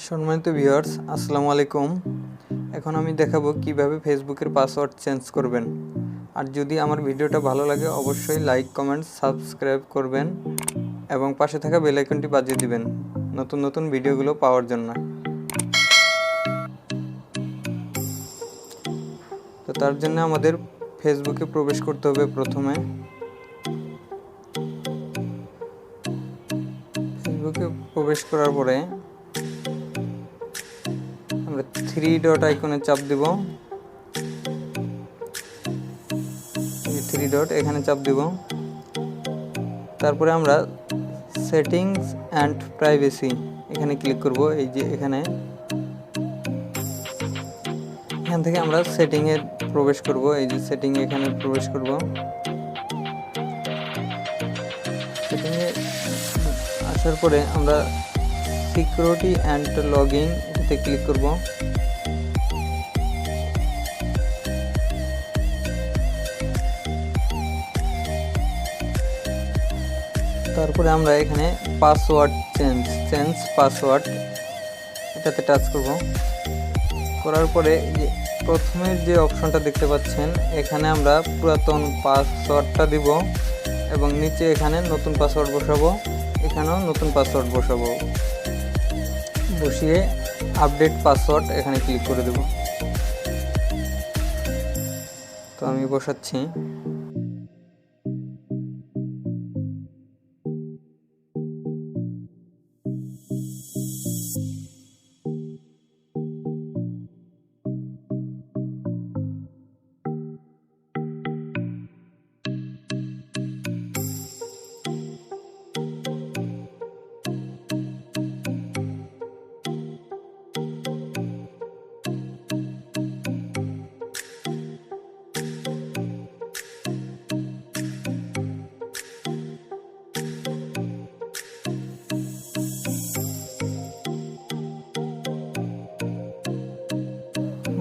সম্মানিত ভিউয়ার্স, আসসালামু আলাইকুম। এখন আমি দেখাবো কিভাবে ফেসবুকের পাসওয়ার্ড চেঞ্জ করবেন। আর যদি আমার ভিডিওটা ভালো লাগে অবশ্যই লাইক, কমেন্ট, সাবস্ক্রাইব করবেন এবং পাশে থাকা বেল আইকনটি বাজিয়ে দিবেন নতুন নতুন ভিডিওগুলো পাওয়ার জন্য। তো তার জন্য আমাদের ফেসবুকে প্রবেশ করতে হবে। প্রথমে ফেসবুকে প্রবেশ করার পরে আমরা থ্রি ডট আইকনে চাপ দিব। থ্রি ডট এখানে চাপ দিব। তারপরে আমরা সেটিংস অ্যান্ড প্রাইভেসি এখানে ক্লিক করব। এই যে এখান থেকে আমরা সেটিংয়ে প্রবেশ করব। এই যে সেটিং এখানে প্রবেশ করব। সেটিংয়ে আসার পরে আমরা সিকিউরিটি অ্যান্ড লগইন এটাতে ক্লিক করব। তারপরে আমরা এখানে পাসওয়ার্ড চেঞ্জ পাসওয়ার্ড এটাতে টাচ করব। করার পরে প্রথমে যে অপশনটা দেখতে পাচ্ছেন এখানে আমরা পুরাতন পাসওয়ার্ডটা দিব এবং নিচে এখানে নতুন পাসওয়ার্ড বসাবো। এখানেও নতুন পাসওয়ার্ড বসাবো। বসিয়ে আপডেট পাসওয়ার্ড এখানে ক্লিক করে দেব। তো আমি বসাচ্ছি।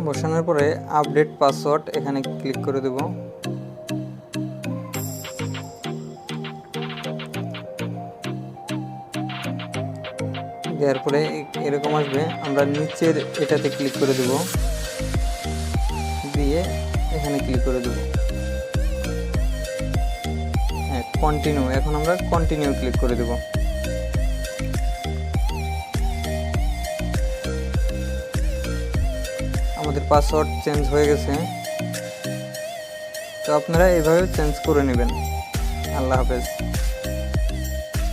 বসানোর পরে আপডেট পাসওয়ার্ড এখানে ক্লিক করে দেব। দেওয়ার পরে এরকম আসবে। আমরা নিচের এটাতে ক্লিক করে দেব, দিয়ে এখানে ক্লিক করে দেব। হ্যাঁ, কন্টিনিউ। এখন আমরা কন্টিনিউ ক্লিক করে দেব। আমাদের পাসওয়ার্ড চেঞ্জ হয়ে গেছে। তো আপনারা এইভাবে চেঞ্জ করে নেবেন। আল্লাহ হাফেজ।